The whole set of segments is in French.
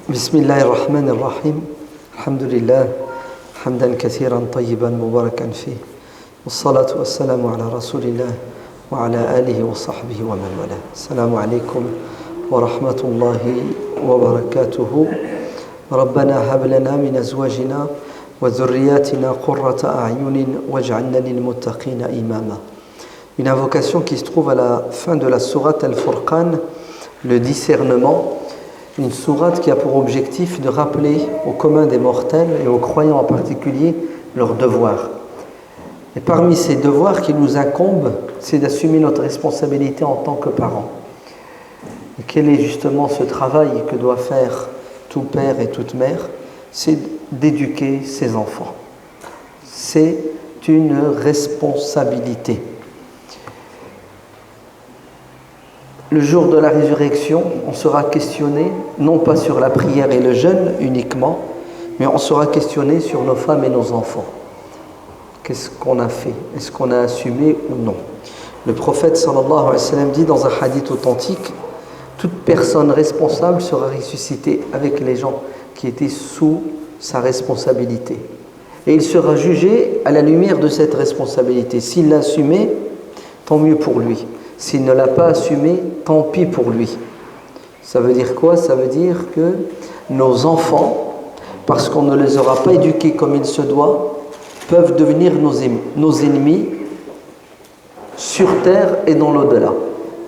بسم الله الرحمن الرحيم الحمد لله حمدا كثيرا طيبا مباركا فيه والصلاة والسلام على رسول الله وعلى آله وصحبه ومن والاه. السلام عليكم ورحمة الله وبركاته. ربنا هب لنا من أزواجنا وذرياتنا قرة أعين واجعلنا للمتقين إماما. Une invocation qui se trouve à la fin de la sourate Al-Furqan, le discernement, une sourate qui a pour objectif de rappeler au commun des mortels et aux croyants en particulier leurs devoirs. Et parmi ces devoirs qui nous incombent, c'est d'assumer notre responsabilité en tant que parents. Et quel est justement ce travail que doit faire tout père et toute mère? C'est d'éduquer ses enfants. C'est une responsabilité. Le jour de la résurrection, on sera questionné, non pas sur la prière et le jeûne uniquement, mais on sera questionné sur nos femmes et nos enfants. Qu'est-ce qu'on a fait? Est-ce qu'on a assumé ou non? Le prophète sallallahu alayhi wa sallam dit dans un hadith authentique, toute personne responsable sera ressuscitée avec les gens qui étaient sous sa responsabilité. Et il sera jugé à la lumière de cette responsabilité. S'il l'a assumé, tant mieux pour lui. S'il ne l'a pas assumé, tant pis pour lui. Ça veut dire quoi? Ça veut dire que nos enfants, parce qu'on ne les aura pas éduqués comme il se doit, peuvent devenir nos ennemis sur terre et dans l'au-delà.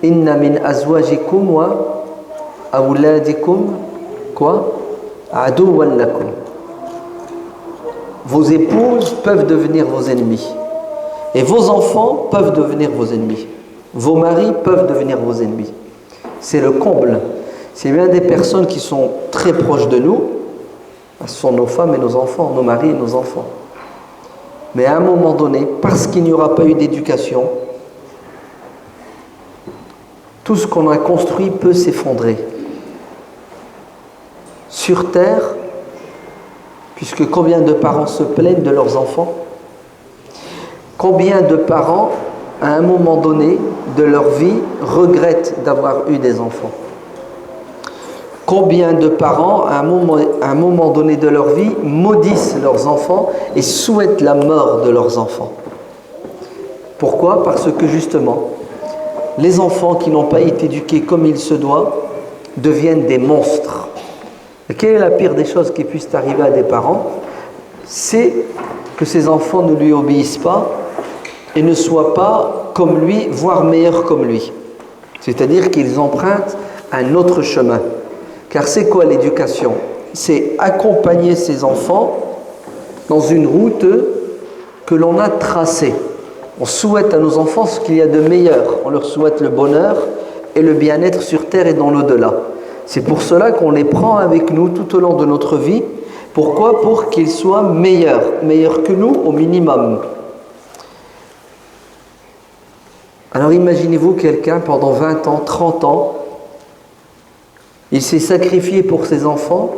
Inna min azwajikum wa awladikum quoi? Aduwwan lakum. Vos épouses peuvent devenir vos ennemis. Et vos enfants peuvent devenir vos ennemis. Vos maris peuvent devenir vos ennemis. C'est le comble. C'est bien des personnes qui sont très proches de nous. Ce sont nos femmes et nos enfants, nos maris et nos enfants. Mais à un moment donné, parce qu'il n'y aura pas eu d'éducation, tout ce qu'on a construit peut s'effondrer. Sur terre, puisque combien de parents se plaignent de leurs enfants? Combien de parents, à un moment donné de leur vie, regrettent d'avoir eu des enfants? Combien de parents, à un moment donné de leur vie, maudissent leurs enfants et souhaitent la mort de leurs enfants? Pourquoi? Parce que justement, les enfants qui n'ont pas été éduqués comme il se doit deviennent des monstres. Et quelle est la pire des choses qui puissent arriver à des parents? C'est que ces enfants ne lui obéissent pas et ne soient pas comme lui, voire meilleurs comme lui. C'est-à-dire qu'ils empruntent un autre chemin. Car c'est quoi l'éducation? C'est accompagner ses enfants dans une route que l'on a tracée. On souhaite à nos enfants ce qu'il y a de meilleur. On leur souhaite le bonheur et le bien-être sur terre et dans l'au-delà. C'est pour cela qu'on les prend avec nous tout au long de notre vie. Pourquoi? Pour qu'ils soient meilleurs que nous au minimum. Alors imaginez-vous quelqu'un pendant 20 ans, 30 ans, il s'est sacrifié pour ses enfants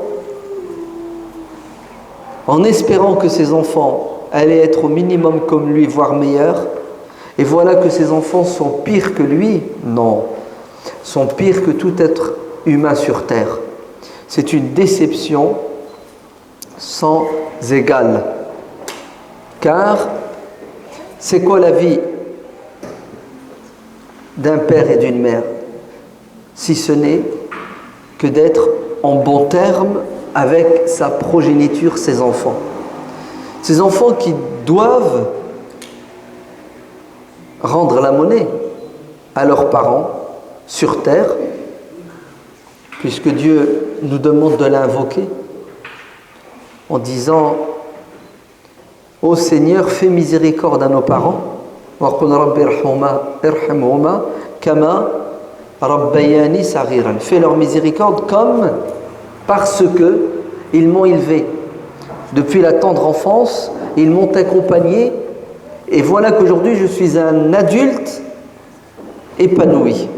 en espérant que ses enfants allaient être au minimum comme lui, voire meilleurs, et voilà que ses enfants sont pires que lui. Non, sont pires que tout être humain sur terre. C'est une déception sans égale. Car c'est quoi la vie d'un père et d'une mère, si ce n'est que d'être en bon terme avec sa progéniture, ses enfants. Ces enfants qui doivent rendre la monnaie à leurs parents sur terre, puisque Dieu nous demande de l'invoquer en disant: ô Seigneur, fais miséricorde à nos parents. Fais leur miséricorde comme parce que ils m'ont élevé depuis la tendre enfance, ils m'ont accompagné et voilà qu'aujourd'hui je suis un adulte épanoui.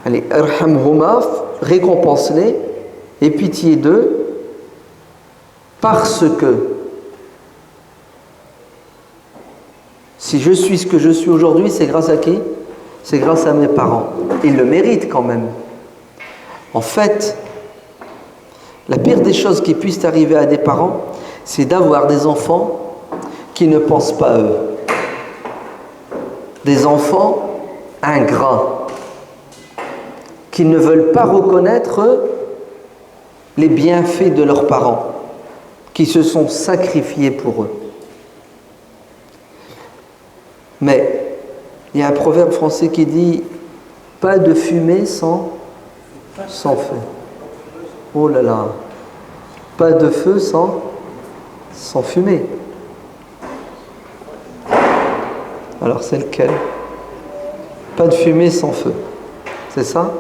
Allez, irhamhuma, récompense-les, aie pitié d'eux, parce que si je suis ce que je suis aujourd'hui, c'est grâce à qui? C'est grâce à mes parents. Ils le méritent quand même. En fait, La pire des choses qui puissent arriver à des parents, c'est d'avoir des enfants qui ne pensent pas à eux. Des enfants ingrats, qui ne veulent pas reconnaître les bienfaits de leurs parents, qui se sont sacrifiés pour eux. Mais il y a un proverbe français qui dit « pas de fumée sans feu ». Oh là là, pas de feu sans fumée. Alors c'est lequel? Pas de fumée sans feu. C'est ça?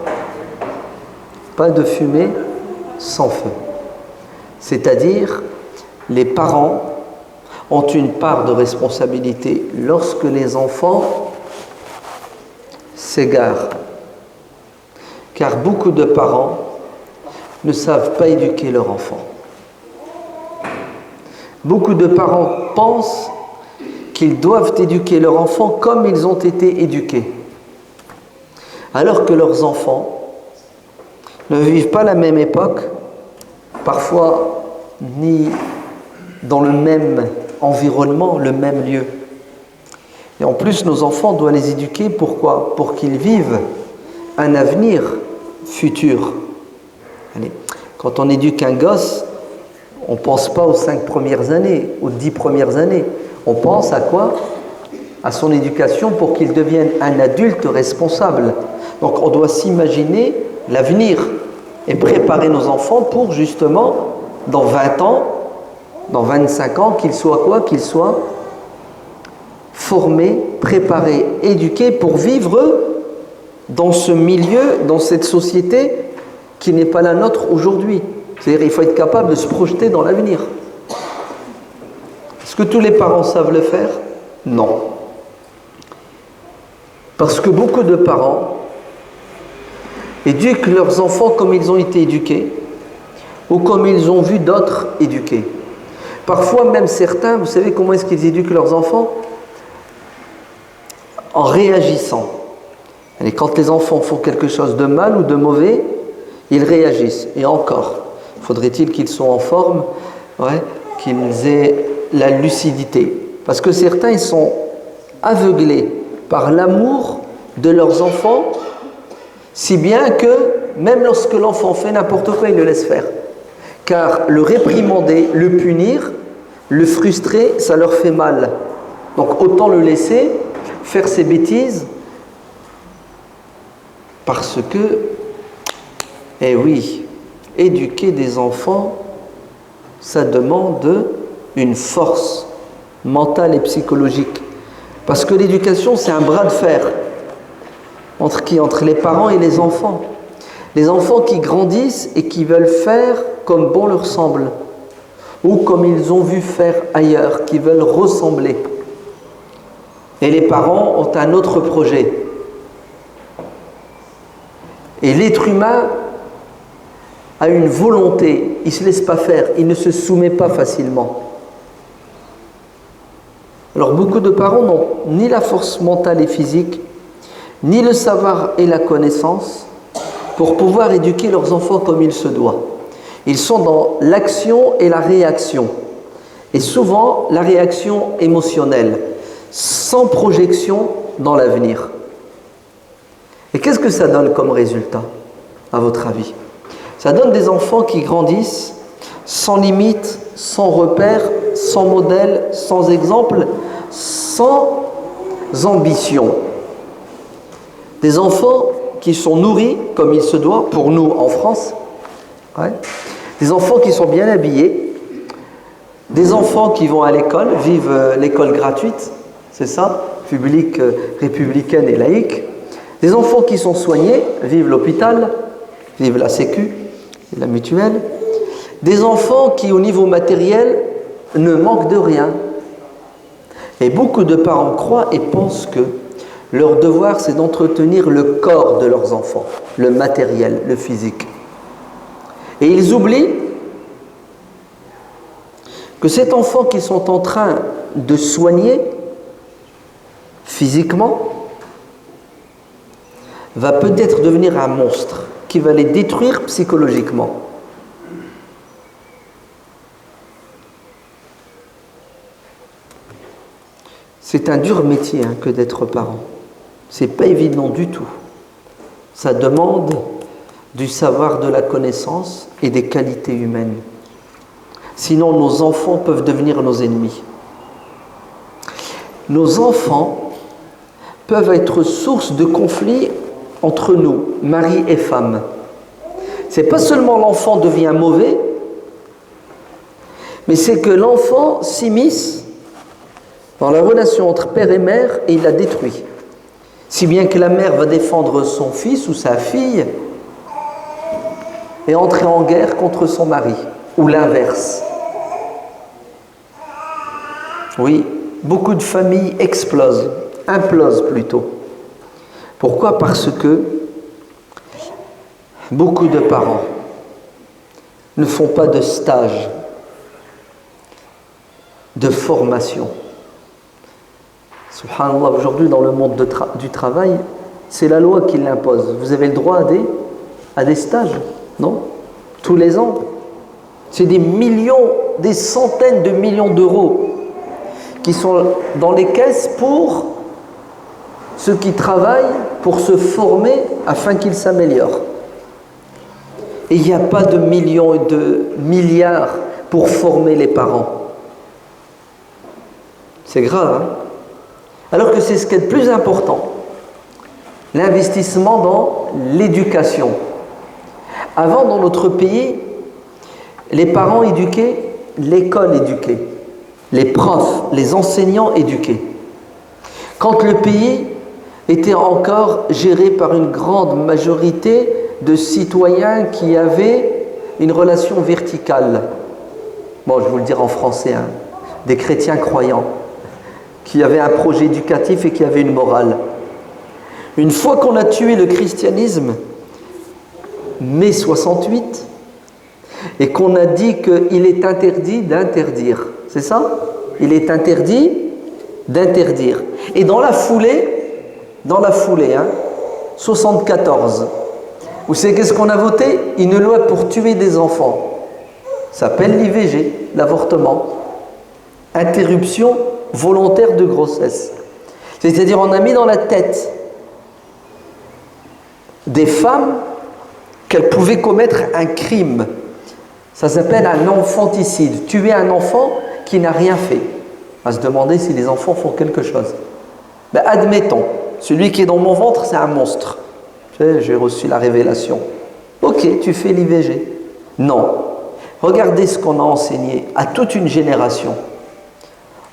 Pas de fumée sans feu. C'est-à-dire, les parents ont une part de responsabilité lorsque les enfants s'égarent. Car beaucoup de parents ne savent pas éduquer leur enfant. Beaucoup de parents pensent qu'ils doivent éduquer leur enfant comme ils ont été éduqués. Alors que leurs enfants ne vivent pas la même époque, parfois ni dans le même environnement, le même lieu. Et en plus, nos enfants, on doit les éduquer, pourquoi? Pour qu'ils vivent un avenir futur. Allez, quand on éduque un gosse, on ne pense pas aux 5 premières années, aux 10 premières années. On pense à quoi? À son éducation pour qu'il devienne un adulte responsable. Donc on doit s'imaginer l'avenir et préparer nos enfants pour justement, dans 20 ans, dans 25 ans, qu'ils soient quoi? Qu'ils soient formés, préparés, éduqués pour vivre dans ce milieu, dans cette société qui n'est pas la nôtre aujourd'hui. C'est-à-dire qu'il faut être capable de se projeter dans l'avenir. Est-ce que tous les parents savent le faire? Non. Parce que beaucoup de parents éduquent leurs enfants comme ils ont été éduqués ou comme ils ont vu d'autres éduquer. Parfois même certains, vous savez comment est-ce qu'ils éduquent leurs enfants? En réagissant. Et quand les enfants font quelque chose de mal ou de mauvais, ils réagissent. Et encore, faudrait-il qu'ils soient en forme, qu'ils aient la lucidité. Parce que certains, ils sont aveuglés par l'amour de leurs enfants, si bien que même lorsque l'enfant fait n'importe quoi, ils le laissent faire. Car le réprimander, le punir, le frustrer, ça leur fait mal. Donc autant le laisser faire ses bêtises, parce que, eh oui, éduquer des enfants, ça demande une force mentale et psychologique. Parce que l'éducation, c'est un bras de fer. Entre qui? Entre les parents et les enfants. Les enfants qui grandissent et qui veulent faire comme bon leur semble, ou comme ils ont vu faire ailleurs, qui veulent ressembler. Et les parents ont un autre projet. Et l'être humain a une volonté, il ne se laisse pas faire, il ne se soumet pas facilement. Alors beaucoup de parents n'ont ni la force mentale et physique, ni le savoir et la connaissance pour pouvoir éduquer leurs enfants comme il se doit. Ils sont dans l'action et la réaction. Et souvent, la réaction émotionnelle, sans projection dans l'avenir. Et qu'est-ce que ça donne comme résultat, à votre avis? Ça donne des enfants qui grandissent sans limite, sans repère, sans modèle, sans exemple, sans ambition. Des enfants qui sont nourris comme il se doit, pour nous en France, des enfants qui sont bien habillés, des enfants qui vont à l'école, vivent l'école gratuite, c'est ça, publique, républicaine et laïque, des enfants qui sont soignés, vivent l'hôpital, vivent la sécu, la mutuelle, des enfants qui au niveau matériel ne manquent de rien. Et beaucoup de parents croient et pensent que leur devoir, c'est d'entretenir le corps de leurs enfants, le matériel, le physique. Et ils oublient que cet enfant qu'ils sont en train de soigner physiquement va peut-être devenir un monstre qui va les détruire psychologiquement. C'est un dur métier que d'être parent. C'est pas évident du tout. Ça demande du savoir, de la connaissance et des qualités humaines. Sinon, nos enfants peuvent devenir nos ennemis. Nos enfants peuvent être source de conflits entre nous, mari et femme. C'est pas seulement l'enfant devient mauvais, mais c'est que l'enfant s'immisce dans la relation entre père et mère et il la détruit. Si bien que la mère va défendre son fils ou sa fille et entrer en guerre contre son mari, ou l'inverse. Oui, beaucoup de familles explosent, implosent plutôt. Pourquoi ? Parce que beaucoup de parents ne font pas de stage, de formation. Subhanallah, aujourd'hui dans le monde du travail, c'est la loi qui l'impose. Vous avez le droit à des stages, non ? Tous les ans. C'est des millions, des centaines de millions d'euros qui sont dans les caisses pour ceux qui travaillent, pour se former afin qu'ils s'améliorent. Et il n'y a pas de millions et de milliards pour former les parents. C'est grave, hein ? Alors que c'est ce qui est le plus important. L'investissement dans l'éducation. Avant, dans notre pays, les parents éduquaient, l'école éduquait, les profs, les enseignants éduquaient. Quand le pays était encore géré par une grande majorité de citoyens qui avaient une relation verticale. Bon, je vais vous le dire en français, des chrétiens croyants, qui avaient un projet éducatif et qui avaient une morale. Une fois qu'on a tué le christianisme, mai 68, et qu'on a dit qu'il est interdit d'interdire. C'est ça ? Il est interdit d'interdire. Et dans la foulée, 74, vous savez qu'est-ce qu'on a voté ? Une loi pour tuer des enfants. Ça s'appelle l'IVG, l'avortement. Interruption volontaire de grossesse. C'est-à-dire on a mis dans la tête des femmes qu'elles pouvaient commettre un crime. Ça s'appelle un enfanticide. Tuer un enfant qui n'a rien fait. On va se demander si les enfants font quelque chose. Ben, admettons, celui qui est dans mon ventre, c'est un monstre. J'ai reçu la révélation. Ok, tu fais l'IVG. Non. Regardez ce qu'on a enseigné à toute une génération.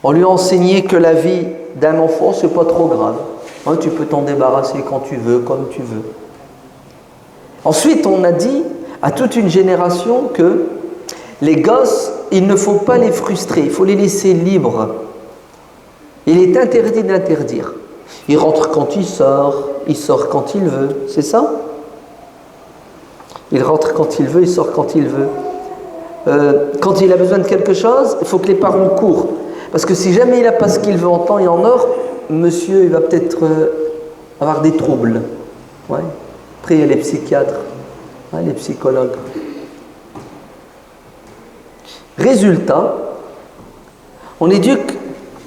On lui a enseigné que la vie d'un enfant, c'est pas trop grave. Tu peux t'en débarrasser quand tu veux, comme tu veux. Ensuite, on a dit à toute une génération que les gosses, il ne faut pas les frustrer, il faut les laisser libres. Il est interdit d'interdire. Il rentre quand il sort quand il veut, c'est ça ? Il rentre quand il veut, il sort quand il veut. Quand il a besoin de quelque chose, il faut que les parents courent. Parce que si jamais il n'a pas ce qu'il veut en temps et en heure, monsieur, il va peut-être avoir des troubles. Ouais. Après, il y a les psychiatres, les psychologues. Résultat, on éduque ?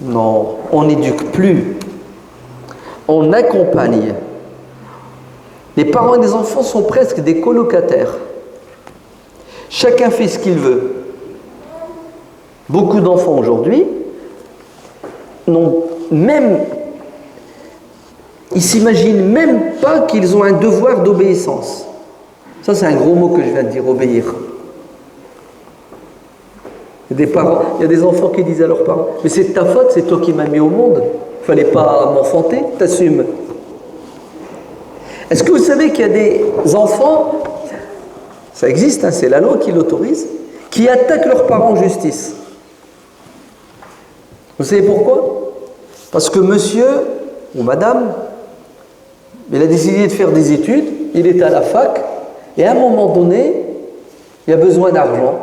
Non, on n'éduque plus. On accompagne. Les parents et les enfants sont presque des colocataires. Chacun fait ce qu'il veut. Beaucoup d'enfants aujourd'hui ils s'imaginent même pas qu'ils ont un devoir d'obéissance. Ça, c'est un gros mot que je viens de dire, obéir. Il y a des enfants qui disent à leurs parents « Mais c'est de ta faute, c'est toi qui m'as mis au monde. Il ne fallait pas m'enfanter, t'assumes. » Est-ce que vous savez qu'il y a des enfants, ça existe, c'est la loi qui l'autorise, qui attaquent leurs parents en justice? Vous savez pourquoi? Parce que monsieur ou madame, il a décidé de faire des études, il est à la fac, et à un moment donné, il a besoin d'argent.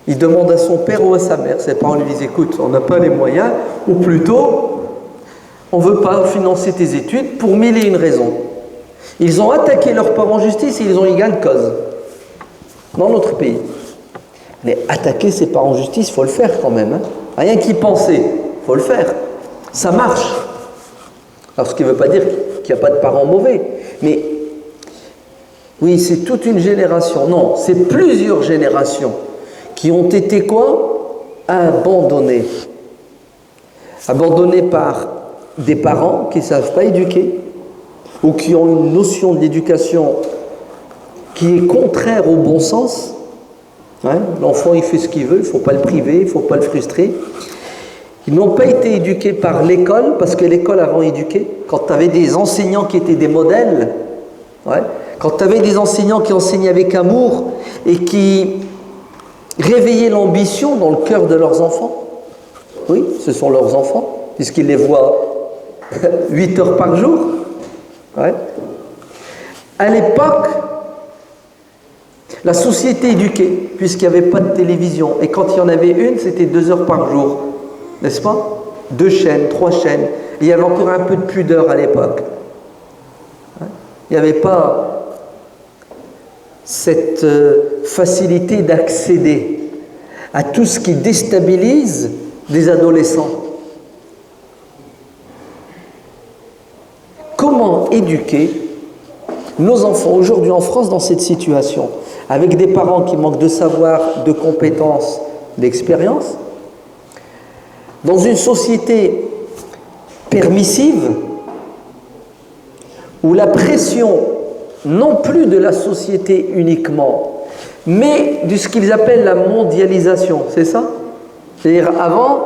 Il demande à son père ou à sa mère, ses parents lui disent « Écoute, on n'a pas les moyens, ou plutôt, on ne veut pas financer tes études pour mille et une raisons. » Ils ont attaqué leurs parents en justice et ils ont eu gain de cause. Dans notre pays. Mais attaquer ses parents en justice, il faut le faire quand même. Rien qu'y penser. il faut le faire. Ça marche. Alors, ce qui ne veut pas dire qu'il n'y a pas de parents mauvais, mais oui, c'est toute une génération. Non, c'est plusieurs générations qui ont été quoi? Abandonnées. Abandonnées par des parents qui ne savent pas éduquer ou qui ont une notion de l'éducation qui est contraire au bon sens. Hein? L'enfant, il fait ce qu'il veut, il ne faut pas le priver, il ne faut pas le frustrer. Ils n'ont pas été éduqués par l'école, parce que l'école avant éduqué, quand tu avais des enseignants qui étaient des modèles, ouais, quand tu avais des enseignants qui enseignaient avec amour et qui réveillaient l'ambition dans le cœur de leurs enfants, oui, ce sont leurs enfants, puisqu'ils les voient 8 heures par jour. Ouais. À l'époque, la société éduquée, puisqu'il n'y avait pas de télévision, et quand il y en avait une, c'était 2 heures par jour, n'est-ce pas? 2 chaînes, 3 chaînes. Il y avait encore un peu de pudeur à l'époque. Il n'y avait pas cette facilité d'accéder à tout ce qui déstabilise des adolescents. Comment éduquer nos enfants aujourd'hui en France dans cette situation, avec des parents qui manquent de savoir, de compétences, d'expérience, dans une société permissive où la pression, non plus de la société uniquement, mais de ce qu'ils appellent la mondialisation, c'est ça? C'est-à-dire avant,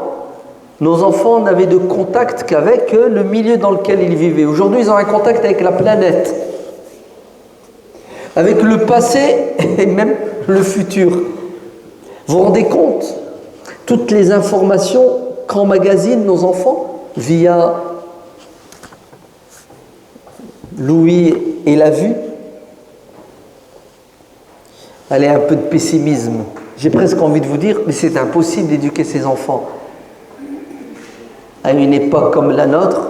nos enfants n'avaient de contact qu'avec le milieu dans lequel ils vivaient. Aujourd'hui, ils ont un contact avec la planète, avec le passé et même le futur. Vous vous rendez compte? Toutes les informations qu'emmagasinent nos enfants via l'ouïe et la vue. Allez, un peu de pessimisme. J'ai presque envie de vous dire, mais c'est impossible d'éduquer ses enfants à une époque comme la nôtre,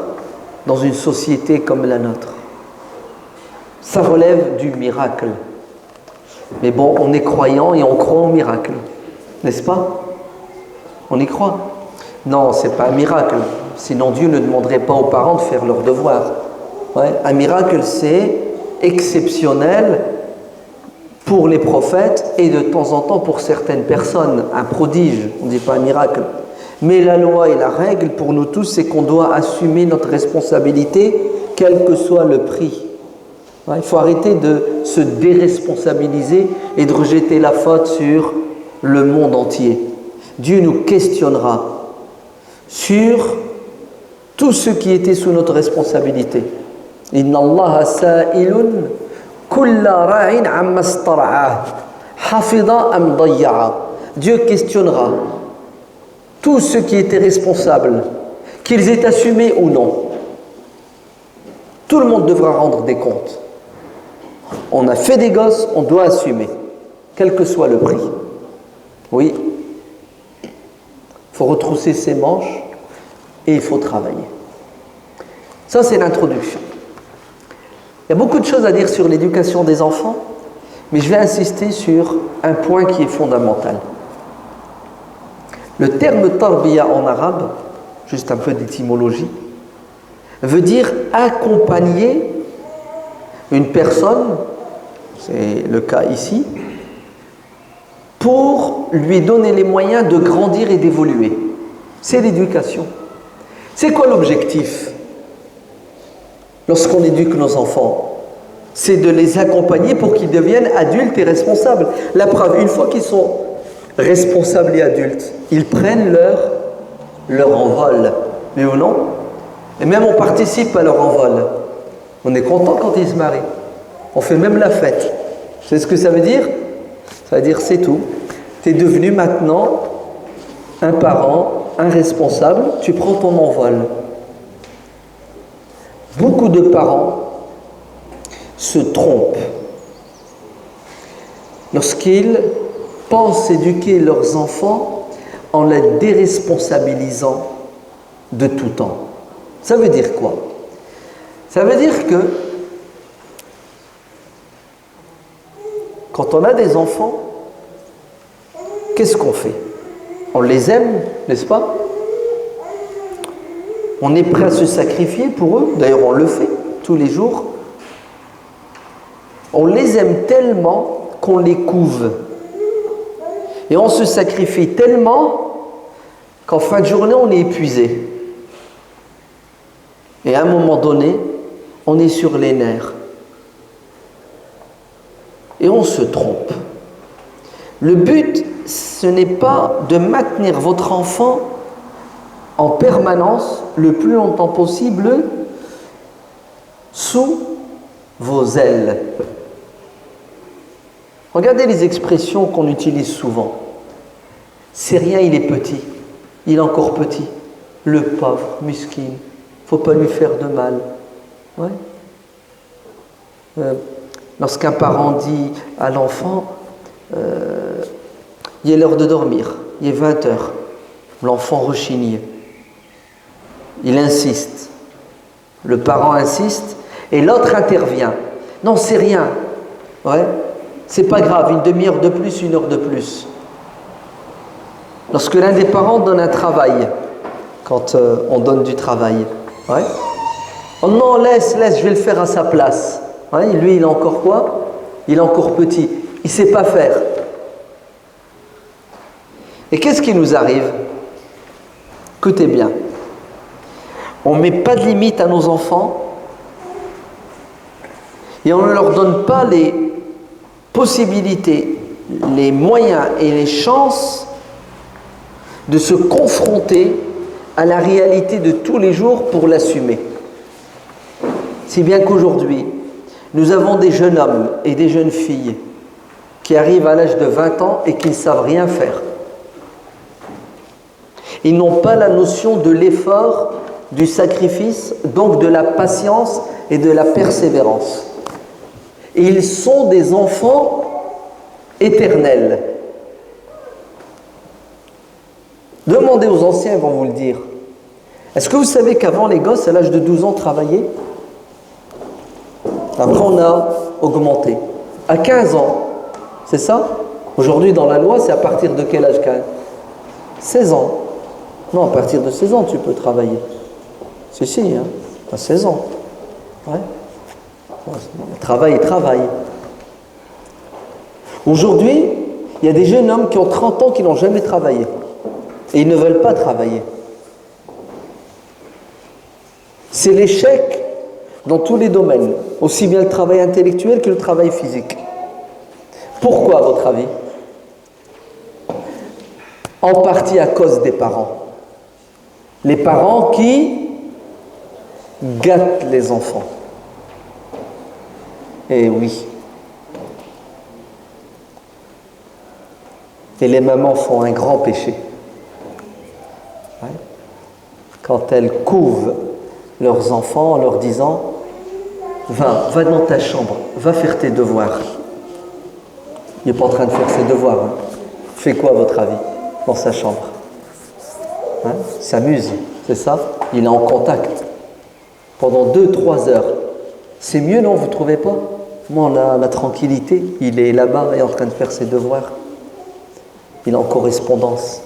dans une société comme la nôtre. Ça relève du miracle. Mais bon, on est croyant et on croit au miracle, n'est-ce pas? On y croit. Non, c'est pas un miracle. Sinon Dieu ne demanderait pas aux parents de faire leur devoir. Ouais. Un miracle, c'est exceptionnel pour les prophètes et de temps en temps pour certaines personnes. Un prodige, on ne dit pas un miracle. Mais la loi et la règle pour nous tous, c'est qu'on doit assumer notre responsabilité, quel que soit le prix. Ouais, il faut arrêter de se déresponsabiliser et de rejeter la faute sur le monde entier. Dieu nous questionnera sur tout ce qui était sous notre responsabilité. Inna Allah sa'ilun kulla ra'in amma star'ah hafida am dayya'a. Dieu questionnera tous ceux qui étaient responsables, qu'ils aient assumé ou non. Tout le monde devra rendre des comptes. On a fait des gosses, on doit assumer, quel que soit le prix. Oui, il faut retrousser ses manches et il faut travailler. Ça, c'est l'introduction. Il y a beaucoup de choses à dire sur l'éducation des enfants, mais je vais insister sur un point qui est fondamental. Le terme tarbiya en arabe, juste un peu d'étymologie, veut dire accompagner une personne, c'est le cas ici, pour lui donner les moyens de grandir et d'évoluer. C'est l'éducation. C'est quoi l'objectif lorsqu'on éduque nos enfants? C'est de les accompagner pour qu'ils deviennent adultes et responsables. La preuve, une fois qu'ils sont responsables et adultes, ils prennent leur envol. Mais ou non? Et même on participe à leur envol. On est content quand ils se marient. On fait même la fête. Vous savez ce que ça veut dire? Ça veut dire c'est tout. Tu es devenu maintenant un parent, un responsable, tu prends ton envol. Beaucoup de parents se trompent lorsqu'ils pensent éduquer leurs enfants en les déresponsabilisant de tout temps. Ça veut dire quoi? Ça veut dire que quand on a des enfants, qu'est-ce qu'on fait? On les aime, n'est-ce pas? On est prêt à se sacrifier pour eux. D'ailleurs, on le fait tous les jours. On les aime tellement qu'on les couve. Et on se sacrifie tellement qu'en fin de journée, on est épuisé. Et à un moment donné, on est sur les nerfs. Et on se trompe. Le but, ce n'est pas de maintenir votre enfant en permanence, le plus longtemps possible, sous vos ailes. Regardez les expressions qu'on utilise souvent. C'est rien, il est petit. Il est encore petit. Le pauvre, miskin. Il ne faut pas lui faire de mal. Ouais. Lorsqu'un parent dit à l'enfant, il est l'heure de dormir, il est 20 heures. L'enfant rechigne. Il insiste. Le parent insiste et l'autre intervient. Non, c'est rien. Ouais. C'est pas grave, une demi-heure de plus, une heure de plus. Lorsque l'un des parents donne un travail, quand on donne du travail, ouais. Oh non, laisse, je vais le faire à sa place. Ouais, lui, il est encore quoi? Il est encore petit. Il ne sait pas faire. Et qu'est-ce qui nous arrive? Écoutez bien. On ne met pas de limite à nos enfants et on ne leur donne pas les possibilités, les moyens et les chances de se confronter à la réalité de tous les jours pour l'assumer. Si bien qu'aujourd'hui, nous avons des jeunes hommes et des jeunes filles qui arrivent à l'âge de 20 ans et qui ne savent rien faire. Ils n'ont pas la notion de l'effort, du sacrifice, donc de la patience et de la persévérance. Et ils sont des enfants éternels. Demandez aux anciens, ils vont vous le dire. Est-ce que vous savez qu'avant, les gosses, à l'âge de 12 ans, travaillaient? Après, on a augmenté. À 15 ans, c'est ça? Aujourd'hui, dans la loi, c'est à partir de quel âge? 16 ans. Non, à partir de 16 ans, tu peux travailler. Si, hein, à 16 ans. Ouais. Travail et travail. Aujourd'hui, il y a des jeunes hommes qui ont 30 ans qui n'ont jamais travaillé. Et ils ne veulent pas travailler. C'est l'échec dans tous les domaines, aussi bien le travail intellectuel que le travail physique. Pourquoi, à votre avis? En partie à cause des parents. Les parents qui gâtent les enfants. Eh oui. Et les mamans font un grand péché. Ouais. Quand elles couvent leurs enfants en leur disant « Va dans ta chambre, va faire tes devoirs. » Il n'est pas en train de faire ses devoirs. Hein. Il fait quoi, à votre avis, dans sa chambre? Hein? Il s'amuse, c'est ça? Il est en contact. Pendant 2-3 heures. C'est mieux, non? Vous ne trouvez pas? Moi, on a la tranquillité. Il est là-bas et en train de faire ses devoirs. Il est en correspondance.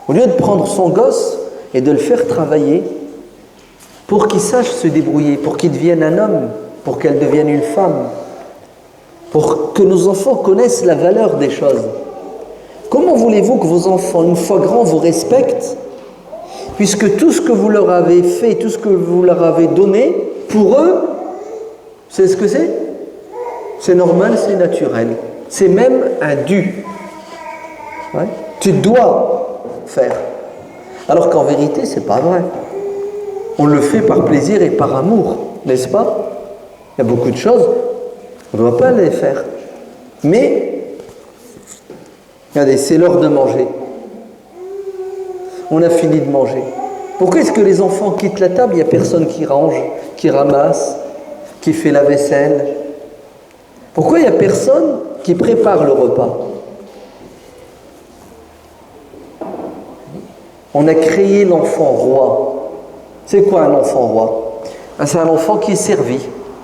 Au lieu de prendre son gosse et de le faire travailler pour qu'il sache se débrouiller, pour qu'il devienne un homme, pour qu'elle devienne une femme, pour que nos enfants connaissent la valeur des choses. Comment voulez-vous que vos enfants, une fois grands, vous respectent, puisque tout ce que vous leur avez fait, tout ce que vous leur avez donné, pour eux, c'est ce que c'est? C'est normal, c'est naturel. C'est même un dû. Ouais. Tu dois faire. Alors qu'en vérité, c'est pas vrai. On le fait par plaisir et par amour, n'est-ce pas? Il y a beaucoup de choses, on ne doit pas les faire. Mais, regardez, c'est l'heure de manger. On a fini de manger. Pourquoi est-ce que les enfants quittent la table, il n'y a personne qui range, qui ramasse, qui fait la vaisselle? Pourquoi il n'y a personne qui prépare le repas? On a créé l'enfant roi. C'est quoi un enfant roi? C'est un enfant qui est servi.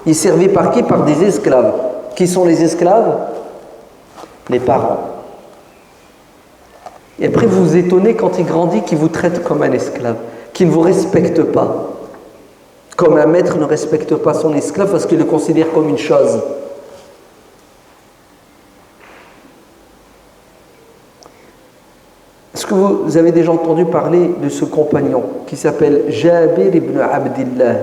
Il est servi par qui? Par des esclaves. Qui sont les esclaves? Les parents. Et après vous vous étonnez quand il grandit qu'il vous traite comme un esclave, qui ne vous respecte pas, comme un maître ne respecte pas son esclave parce qu'il le considère comme une chose. Est-ce que vous avez déjà entendu parler de ce compagnon qui s'appelle Jabir ibn Abdillah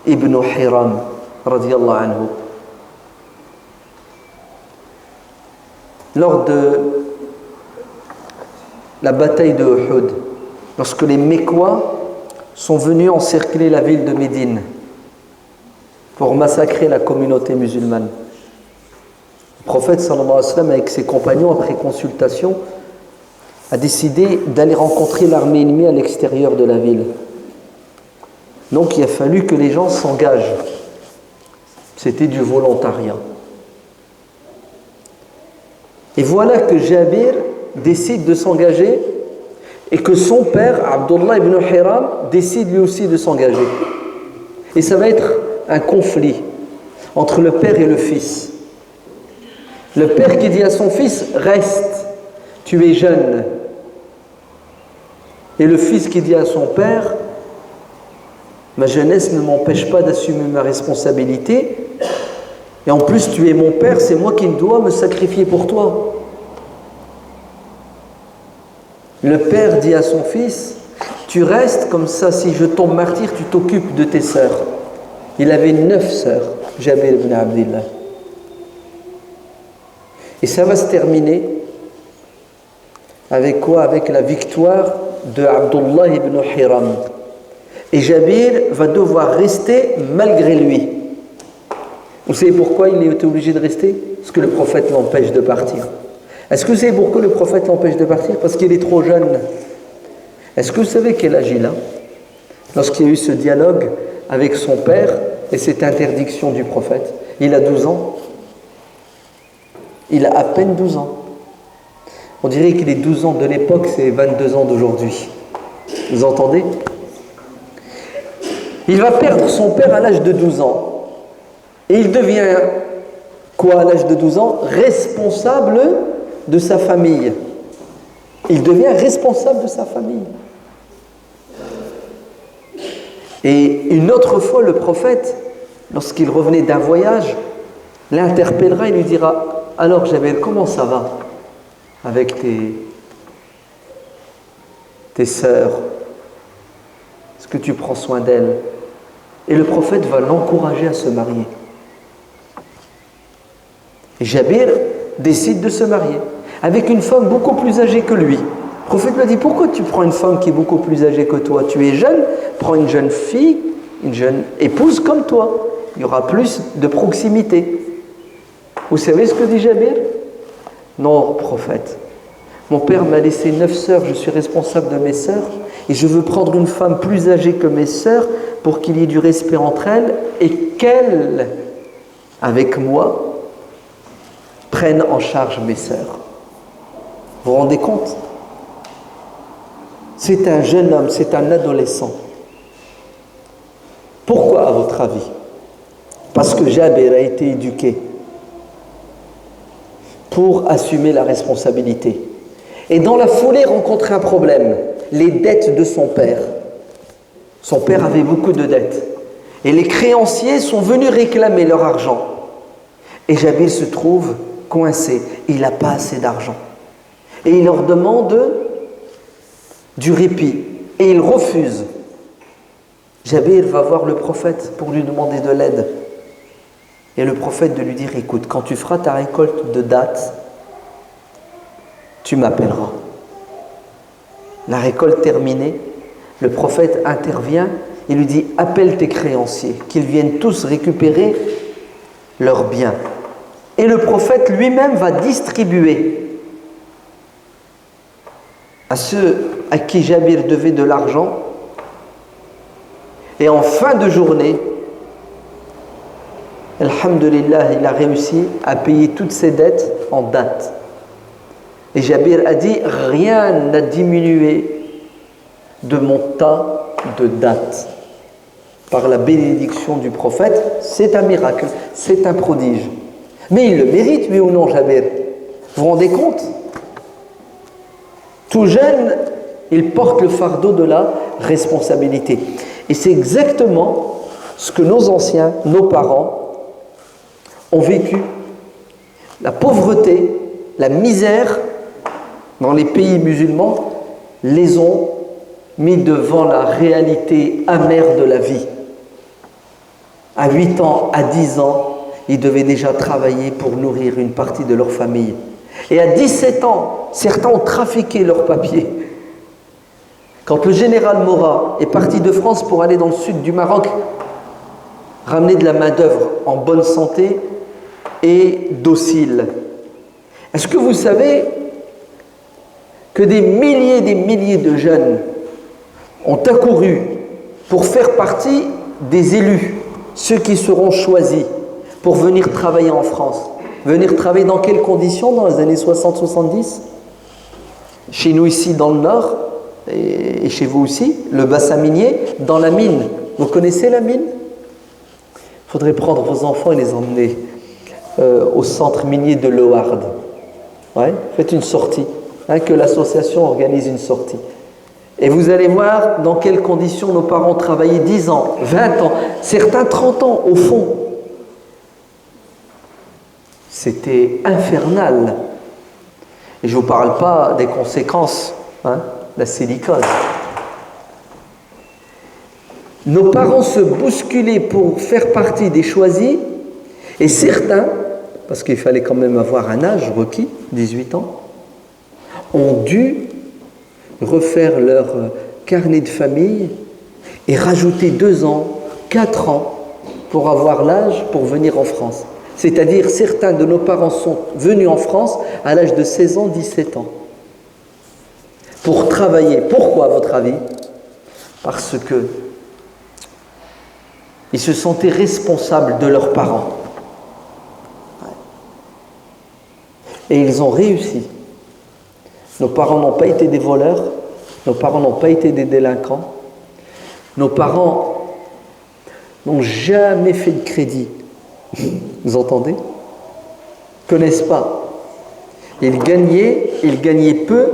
ibn Hiram radiyallahu anhu? Lors de la bataille de Uhud, lorsque les Mécois sont venus encercler la ville de Médine pour massacrer la communauté musulmane, le prophète sallallahu alayhi wa sallam, avec ses compagnons, après consultation, a décidé d'aller rencontrer l'armée ennemie à l'extérieur de la ville. Donc il a fallu que les gens s'engagent. C'était du volontariat. Et voilà que Jabir décide de s'engager et que son père, Abdullah ibn Hiram, décide lui aussi de s'engager. Et ça va être un conflit entre le père et le fils. Le père qui dit à son fils, reste, tu es jeune. Et le fils qui dit à son père, ma jeunesse ne m'empêche pas d'assumer ma responsabilité. Et en plus, tu es mon père, c'est moi qui dois me sacrifier pour toi. Le père dit à son fils, tu restes comme ça, si je tombe martyr, tu t'occupes de tes sœurs. Il avait 9 sœurs, Jabir ibn Abdillah. Et ça va se terminer avec quoi? Avec la victoire de Abdullah ibn Hiram. Et Jabir va devoir rester malgré lui. Vous savez pourquoi il était obligé de rester? Parce que le prophète l'empêche de partir. Est-ce que vous savez pourquoi le prophète l'empêche de partir? Parce qu'il est trop jeune. Est-ce que vous savez quel âge il a? Lorsqu'il y a eu ce dialogue avec son père et cette interdiction du prophète, il a 12 ans. Il a à peine 12 ans. On dirait que les 12 ans de l'époque, c'est 22 ans d'aujourd'hui. Vous entendez? Il va perdre son père à l'âge de 12 ans. Et il devient, quoi, à l'âge de 12 ans? Responsable de sa famille. Il devient responsable de sa famille. Et une autre fois, le prophète, lorsqu'il revenait d'un voyage, l'interpellera et lui dira, alors Jabir, comment ça va avec tes sœurs? Est-ce que tu prends soin d'elles? Et le prophète va l'encourager à se marier. Et Jabir décide de se marier avec une femme beaucoup plus âgée que lui. Le prophète lui a dit, pourquoi tu prends une femme qui est beaucoup plus âgée que toi? Tu es jeune, prends une jeune fille, une jeune épouse comme toi. Il y aura plus de proximité. Vous savez ce que dit Jabir? Non, prophète. Mon père m'a laissé 9 sœurs, je suis responsable de mes sœurs, et je veux prendre une femme plus âgée que mes sœurs pour qu'il y ait du respect entre elles et qu'elles, avec moi, prennent en charge mes sœurs. Vous vous rendez compte? C'est un jeune homme, c'est un adolescent. Pourquoi, à votre avis? Parce que Jabir a été éduqué pour assumer la responsabilité. Et dans la foulée, rencontre un problème, les dettes de son père. Son père avait beaucoup de dettes. Et les créanciers sont venus réclamer leur argent. Et Jabir se trouve coincé. Il n'a pas assez d'argent. Et il leur demande du répit. Et il refuse. Jabir va voir le prophète pour lui demander de l'aide. Et le prophète de lui dire, écoute, quand tu feras ta récolte de dattes, tu m'appelleras. La récolte terminée, le prophète intervient et lui dit, appelle tes créanciers, qu'ils viennent tous récupérer leurs biens. Et le prophète lui-même va distribuer à ceux à qui Jabir devait de l'argent. Et en fin de journée, alhamdulillah, il a réussi à payer toutes ses dettes en date. Et Jabir a dit, rien n'a diminué de mon tas de dattes. Par la bénédiction du prophète, c'est un miracle, c'est un prodige. Mais il le mérite, oui ou non, Jabir? Vous vous rendez compte? Tout jeune, Ils portent le fardeau de la responsabilité. Et c'est exactement ce que nos anciens, nos parents ont vécu. La pauvreté, la misère dans les pays musulmans les ont mis devant la réalité amère de la vie. À 8 ans, à 10 ans, ils devaient déjà travailler pour nourrir une partie de leur famille. Et à 17 ans, certains ont trafiqué leurs papiers. Quand le général Morat est parti de France pour aller dans le sud du Maroc, ramener de la main-d'œuvre en bonne santé et docile. Est-ce que vous savez que des milliers de jeunes ont accouru pour faire partie des élus, ceux qui seront choisis pour venir travailler en France? Venir travailler dans quelles conditions dans les années 60-70? Chez nous ici dans le nord, et chez vous aussi, le bassin minier, dans la mine. Vous connaissez la mine? Il faudrait prendre vos enfants et les emmener au centre minier de Loard. Ouais, faites une sortie, que l'association organise une sortie. Et vous allez voir dans quelles conditions nos parents travaillaient 10 ans, 20 ans, certains 30 ans au fond. C'était infernal. Et je ne vous parle pas des conséquences, la silicose. Nos parents se bousculaient pour faire partie des choisis, et certains, parce qu'il fallait quand même avoir un âge requis, 18 ans, ont dû refaire leur carnet de famille et rajouter 2 ans, 4 ans pour avoir l'âge pour venir en France. C'est-à-dire, certains de nos parents sont venus en France à l'âge de 16 ans, 17 ans. Pour travailler. Pourquoi, à votre avis? Parce que ils se sentaient responsables de leurs parents. Et ils ont réussi. Nos parents n'ont pas été des voleurs, nos parents n'ont pas été des délinquants, nos parents n'ont jamais fait de crédit. Vous entendez? Ils ne connaissent pas. Ils gagnaient peu,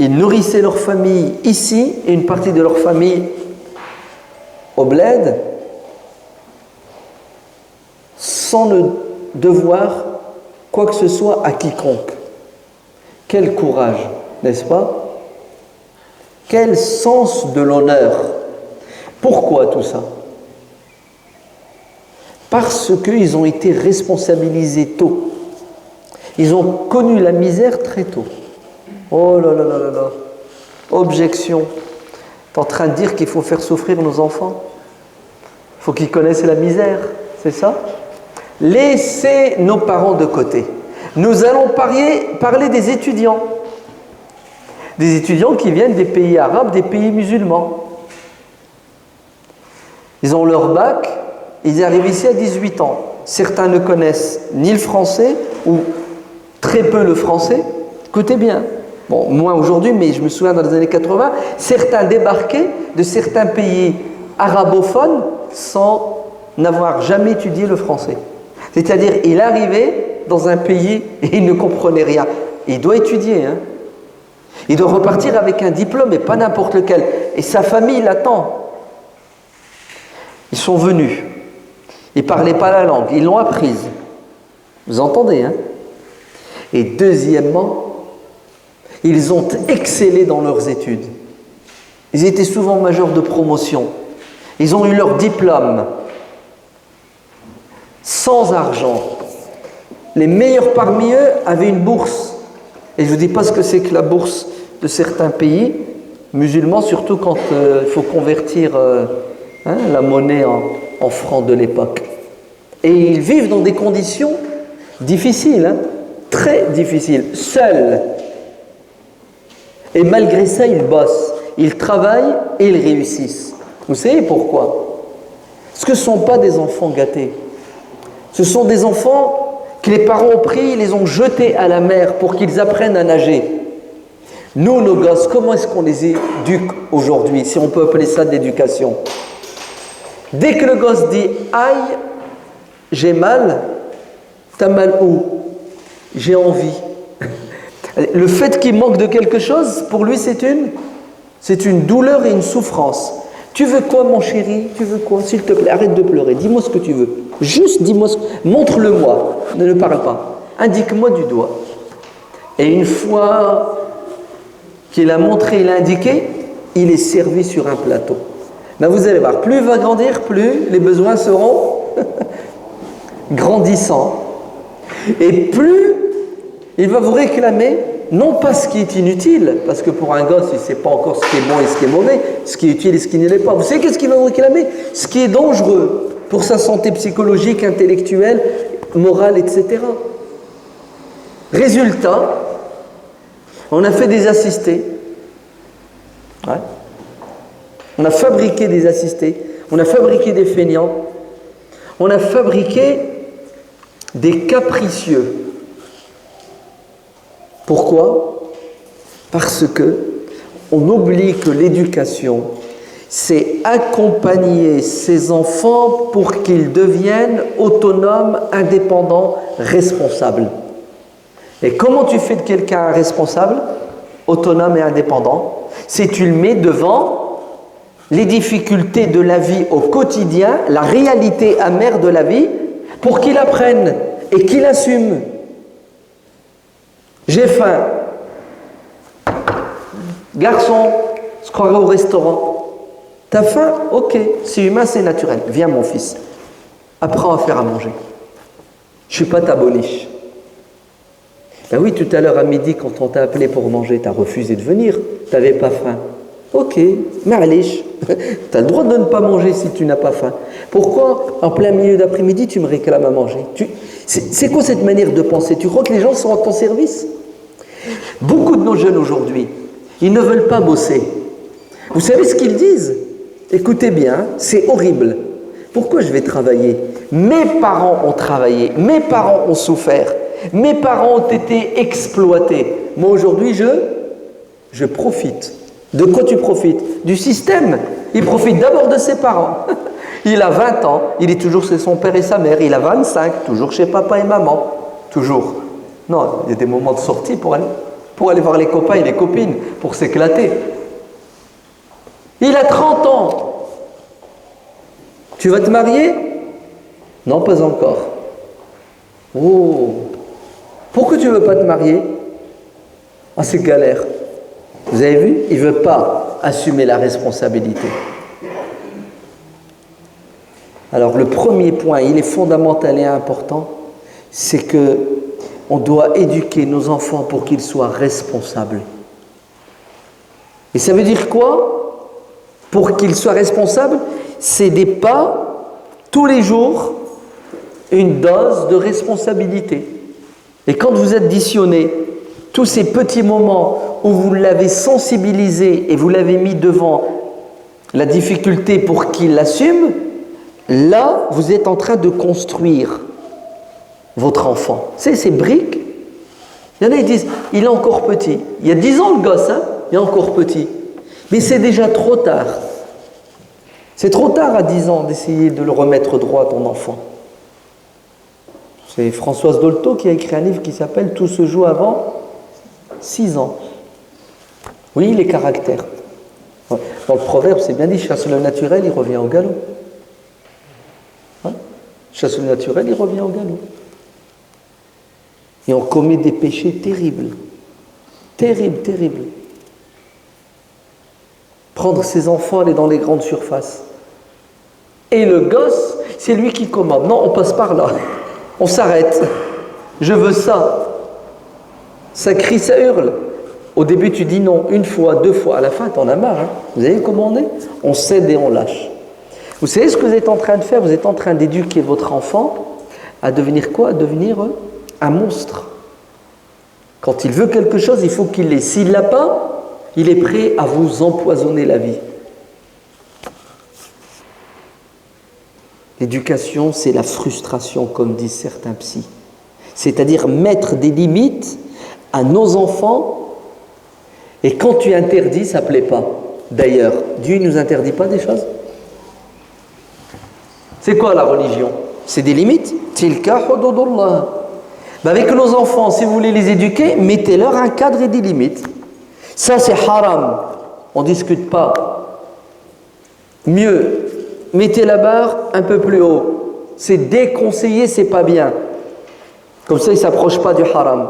ils nourrissaient leur famille ici et une partie de leur famille au bled sans ne devoir quoi que ce soit à quiconque. Quel courage, n'est-ce pas? Quel sens de l'honneur. Pourquoi tout ça? Parce qu'ils ont été responsabilisés tôt. Ils ont connu la misère très tôt. Oh là là là là là. Objection. Tu es en train de dire qu'il faut faire souffrir nos enfants? Il faut qu'ils connaissent la misère, c'est ça? Laissez nos parents de côté. Nous allons parler des étudiants. Des étudiants qui viennent des pays arabes, des pays musulmans. Ils ont leur bac, ils arrivent ici à 18 ans. Certains ne connaissent ni le français ou très peu le français. Écoutez bien. Bon, moins aujourd'hui, mais je me souviens dans les années 80, certains débarquaient de certains pays arabophones sans n'avoir jamais étudié le français. C'est-à-dire, il arrivait dans un pays et il ne comprenait rien. Il doit étudier, Il doit repartir avec un diplôme et pas n'importe lequel. Et sa famille l'attend. Ils sont venus. Ils ne parlaient pas la langue. Ils l'ont apprise. Vous entendez, Et deuxièmement, ils ont excellé dans leurs études. Ils étaient souvent majors de promotion. Ils ont eu leur diplôme. Sans argent. Les meilleurs parmi eux avaient une bourse. Et je ne vous dis pas ce que c'est que la bourse de certains pays musulmans, surtout quand il faut convertir la monnaie en francs de l'époque. Et ils vivent dans des conditions difficiles, très difficiles, seuls. Et malgré ça, ils bossent, ils travaillent et ils réussissent. Vous savez pourquoi? Parce que ce ne sont pas des enfants gâtés. Ce sont des enfants que les parents ont pris, ils les ont jetés à la mer pour qu'ils apprennent à nager. Nous, nos gosses, comment est-ce qu'on les éduque aujourd'hui, si on peut appeler ça de l'éducation? Dès que le gosse dit « aïe, j'ai mal », t'as mal où? J'ai envie. Le fait qu'il manque de quelque chose, pour lui, c'est une C'est une douleur et une souffrance. Tu veux quoi, mon chéri? Tu veux quoi? S'il te plaît, arrête de pleurer. Dis-moi ce que tu veux. Juste dis-moi, montre-le-moi. Ne parle pas. Indique-moi du doigt. Et une fois qu'il a montré, il a indiqué, il est servi sur un plateau. Ben vous allez voir, plus il va grandir, plus les besoins seront grandissants. Et plus il va vous réclamer, non pas ce qui est inutile, parce que pour un gosse, il ne sait pas encore ce qui est bon et ce qui est mauvais, ce qui est utile et ce qui ne l'est pas. Vous savez qu'est-ce qu'il va vous réclamer? Ce qui est dangereux pour sa santé psychologique, intellectuelle, morale, etc. Résultat, on a fait des assistés. Ouais. On a fabriqué des assistés. On a fabriqué des feignants. On a fabriqué des capricieux. Pourquoi? Parce que on oublie que l'éducation, c'est accompagner ses enfants pour qu'ils deviennent autonomes, indépendants, responsables. Et comment tu fais de quelqu'un un responsable, autonome et indépendant? C'est tu le mets devant les difficultés de la vie au quotidien, la réalité amère de la vie, pour qu'il apprenne et qu'il assume. J'ai faim. Garçon, je croirais au restaurant. T'as faim? Ok, c'est humain, c'est naturel. Viens mon fils, apprends à faire à manger. Je suis pas ta boniche. Ben oui, tout à l'heure à midi, quand on t'a appelé pour manger, t'as refusé de venir, t'avais pas faim. Ok, ma'alish, t'as le droit de ne pas manger si tu n'as pas faim. Pourquoi, en plein milieu d'après-midi, tu me réclames à manger? C'est quoi cette manière de penser? Tu crois que les gens sont à ton service? Beaucoup de nos jeunes aujourd'hui, ils ne veulent pas bosser. Vous savez ce qu'ils disent? Écoutez bien, c'est horrible. Pourquoi je vais travailler? Mes parents ont travaillé, mes parents ont souffert, mes parents ont été exploités. Moi aujourd'hui, je profite. De quoi tu profites? Du système. Il profite d'abord de ses parents. Il a 20 ans, il est toujours chez son père et sa mère. Il a 25, toujours chez papa et maman. Toujours. Non, il y a des moments de sortie pour aller voir les copains et les copines, pour s'éclater. Il a 30 ans. Tu vas te marier? Non, pas encore. Oh, pourquoi tu ne veux pas te marier? Ah, c'est galère. Vous avez vu? Il ne veut pas assumer la responsabilité. Alors le premier point, il est fondamental et important, c'est que on doit éduquer nos enfants pour qu'ils soient responsables. Et ça veut dire quoi? Pour qu'ils soient responsables, c'est des pas, tous les jours, une dose de responsabilité. Et quand vous additionnez tous ces petits moments où vous l'avez sensibilisé et vous l'avez mis devant la difficulté pour qu'il l'assume, là, vous êtes en train de construire votre enfant. C'est ces briques. Il y en a qui disent, il est encore petit. Il y a 10 ans le gosse, hein, il est encore petit. Mais c'est déjà trop tard. C'est trop tard à 10 ans d'essayer de le remettre droit, ton enfant. C'est Françoise Dolto qui a écrit un livre qui s'appelle « Tout se joue avant 6 ans ». Oui, les caractères. Dans le proverbe, c'est bien dit, chasse le naturel, il revient au galop. Hein? Chasse le naturel, il revient au galop. Et on commet des péchés terribles. Terribles, terribles. Prendre ses enfants, aller dans les grandes surfaces. Et le gosse, c'est lui qui commande. Non, on passe par là. On s'arrête. Je veux ça. Ça crie, ça hurle. Au début, tu dis non, une fois, 2 fois. À la fin, t'en as marre. Hein. Vous avez comment on est? On cède et on lâche. Vous savez ce que vous êtes en train de faire? Vous êtes en train d'éduquer votre enfant à devenir quoi? À devenir un monstre. Quand il veut quelque chose, il faut qu'il l'ait. S'il ne l'a pas, il est prêt à vous empoisonner la vie. L'éducation, c'est la frustration, comme disent certains psys. C'est-à-dire mettre des limites à nos enfants. Et quand tu interdis, ça ne plaît pas. D'ailleurs, Dieu ne nous interdit pas des choses. C'est quoi la religion? C'est des limites. Tilka hududullah. Avec nos enfants, si vous voulez les éduquer, mettez-leur un cadre et des limites. Ça, c'est haram. on ne discute pas. Mieux, mettez la barre un peu plus haut. C'est déconseillé, c'est pas bien. Comme ça, il ne s'approche pas du haram.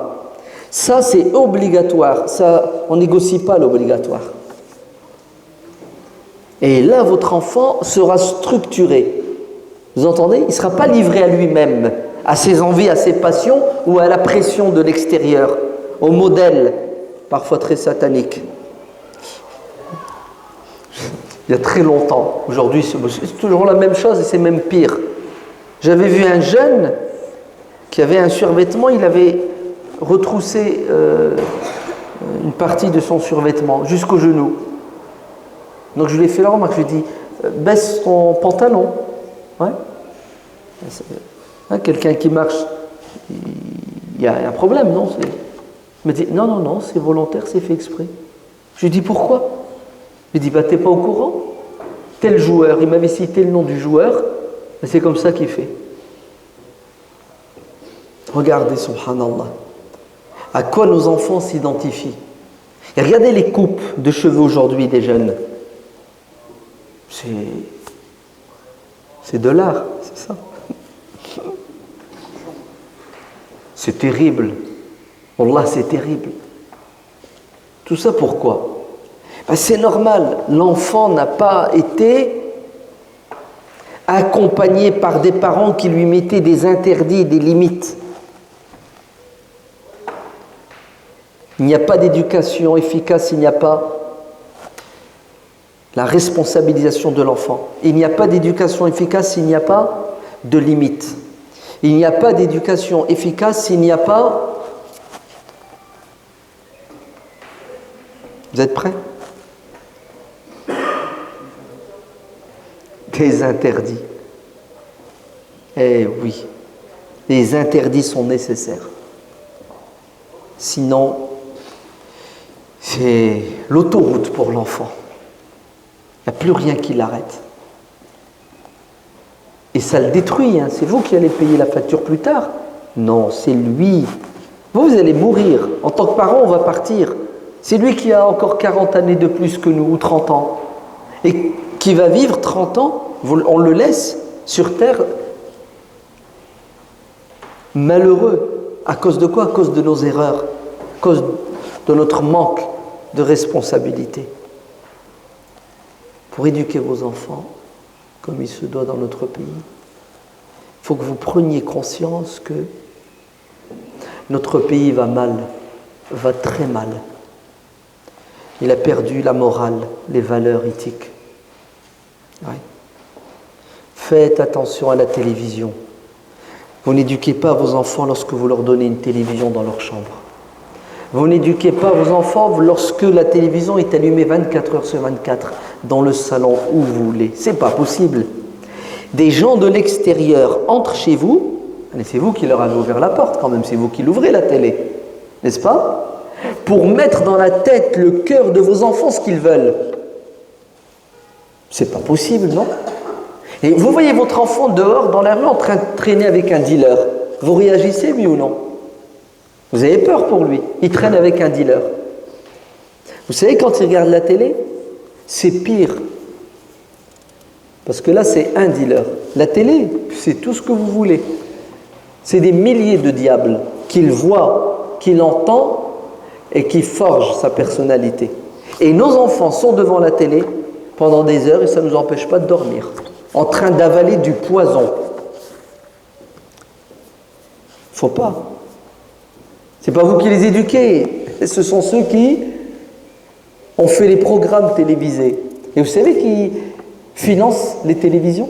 Ça, c'est obligatoire. Ça, on négocie pas l'obligatoire. Et là, votre enfant sera structuré. Vous entendez? Il ne sera pas livré à lui-même, à ses envies, à ses passions ou à la pression de l'extérieur, au modèle, parfois très satanique. Il y a très longtemps, aujourd'hui c'est toujours la même chose et c'est même pire. J'avais vu un jeune qui avait un survêtement, il avait retroussé une partie de son survêtement jusqu'au genou. Donc je lui ai fait la remarque, je lui ai dit baisse ton pantalon. Ouais. Quelqu'un qui marche, il y a un problème, non? Il me dit non, c'est volontaire, c'est fait exprès. Je lui dis pourquoi? Il me dit t'es pas au courant? Tel joueur, il m'avait cité le nom du joueur, et c'est comme ça qu'il fait. Regardez, subhanallah, à quoi nos enfants s'identifient. Et regardez les coupes de cheveux aujourd'hui des jeunes. C'est de l'art, c'est ça. C'est terrible. Wallah, c'est terrible. Tout ça pourquoi? C'est normal, l'enfant n'a pas été accompagné par des parents qui lui mettaient des interdits, des limites. Il n'y a pas d'éducation efficace, il n'y a pas la responsabilisation de l'enfant. Il n'y a pas d'éducation efficace s'il n'y a pas de limites. Il n'y a pas d'éducation efficace s'il n'y a pas... Vous êtes prêts? Des interdits. Eh oui, les interdits sont nécessaires. Sinon, c'est l'autoroute pour l'enfant. Il n'y a plus rien qui l'arrête. Et ça le détruit, hein. C'est vous qui allez payer la facture plus tard. Non, c'est lui. Vous allez mourir. En tant que parent, on va partir. C'est lui qui a encore 40 années de plus que nous, ou 30 ans. Et qui va vivre 30 ans, on le laisse sur terre malheureux. À cause de quoi? À cause de nos erreurs, à cause de notre manque de responsabilité. Pour éduquer vos enfants comme il se doit dans notre pays, il faut que vous preniez conscience que notre pays va mal, va très mal. Il a perdu la morale, les valeurs éthiques. Ouais. Faites attention à la télévision. Vous n'éduquez pas vos enfants lorsque vous leur donnez une télévision dans leur chambre. Vous n'éduquez pas vos enfants lorsque la télévision est allumée 24 heures sur 24 dans le salon où vous voulez. C'est pas possible. Des gens de l'extérieur entrent chez vous, et c'est vous qui leur avez ouvert la porte quand même, c'est vous qui l'ouvrez la télé, n'est-ce pas? Pour mettre dans la tête, le cœur de vos enfants ce qu'ils veulent. C'est pas possible, non? Et vous voyez votre enfant dehors dans la rue en train de traîner avec un dealer. Vous réagissez, oui ou non? Vous avez peur pour lui. Il traîne avec un dealer. Vous savez, quand il regarde la télé, c'est pire. Parce que là, c'est un dealer. La télé, c'est tout ce que vous voulez. C'est des milliers de diables qu'il voit, qu'il entend et qui forgent sa personnalité. Et nos enfants sont devant la télé pendant des heures et ça ne nous empêche pas de dormir, en train d'avaler du poison. Faut pas. C'est pas vous qui les éduquez, ce sont ceux qui ont fait les programmes télévisés. Et vous savez qui finance les télévisions,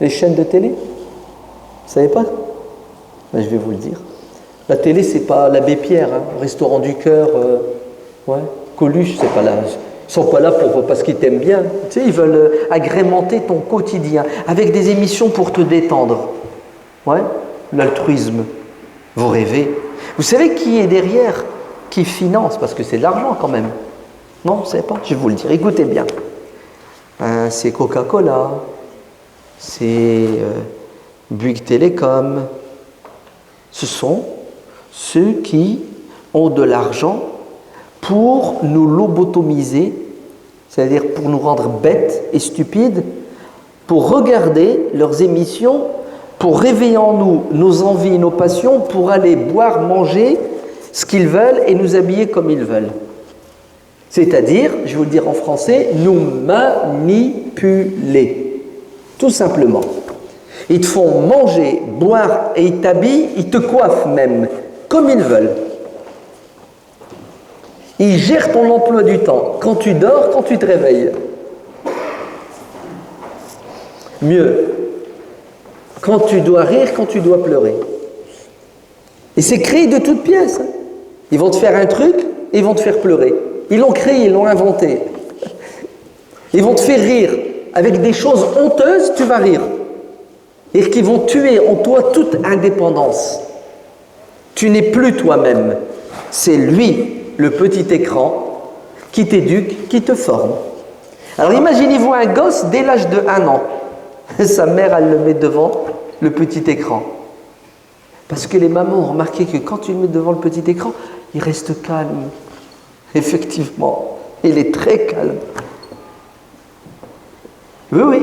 les chaînes de télé? Vous savez pas? Ben, je vais vous le dire. La télé, c'est pas l'abbé Pierre, hein, Restaurant du Cœur, Coluche, c'est pas là. Ils sont pas là parce qu'ils t'aiment bien. Tu sais, ils veulent agrémenter ton quotidien avec des émissions pour te détendre. Ouais, l'altruisme. Vous rêvez. Vous savez qui est derrière, qui finance? Parce que c'est de l'argent quand même. Non, vous ne savez pas? Je vais vous le dire. Écoutez bien. C'est Coca-Cola, c'est Bouygues Télécom. Ce sont ceux qui ont de l'argent pour nous lobotomiser c'est-à-dire pour nous rendre bêtes et stupides, pour regarder leurs émissions, pour réveiller en nous nos envies, nos passions, pour aller boire, manger ce qu'ils veulent et nous habiller comme ils veulent. C'est-à-dire, je vais vous le dire en français, nous manipuler, tout simplement. Ils te font manger, boire et ils t'habillent, ils te coiffent même, comme ils veulent. Ils gèrent ton emploi du temps, quand tu dors, quand tu te réveilles. Mieux, quand tu dois rire, quand tu dois pleurer. Et c'est créé de toutes pièces. Ils vont te faire un truc et ils vont te faire pleurer. Ils l'ont créé, ils l'ont inventé. Ils vont te faire rire. Avec des choses honteuses, tu vas rire. Et qu'ils vont tuer en toi toute indépendance. Tu n'es plus toi-même. C'est lui, le petit écran, qui t'éduque, qui te forme. Alors imaginez-vous un gosse dès l'âge de 1 an. Sa mère, elle le met devant le petit écran. Parce que les mamans ont remarqué que quand tu le mets devant le petit écran, il reste calme. Effectivement, il est très calme. Oui, oui.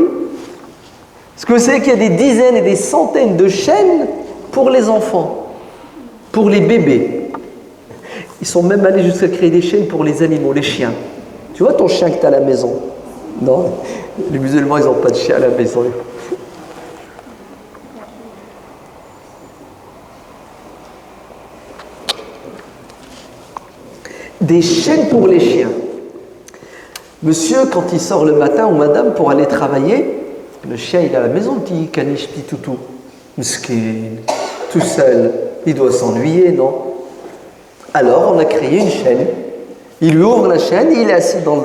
Est-ce que vous savez qu'il y a des dizaines et des centaines de chaînes pour les enfants, pour les bébés? Ils sont même allés jusqu'à créer des chaînes pour les animaux, les chiens. Tu vois ton chien que tu as à la maison? Non, les musulmans, ils n'ont pas de chien à la maison. Des chaînes pour les chiens. Monsieur, quand il sort le matin, ou madame, pour aller travailler, le chien, il est à la maison, le petit caniche, petit toutou. Miskin, tout seul. Il doit s'ennuyer, non? Alors, on a créé une chaîne. Il lui ouvre la chaîne, il est assis dans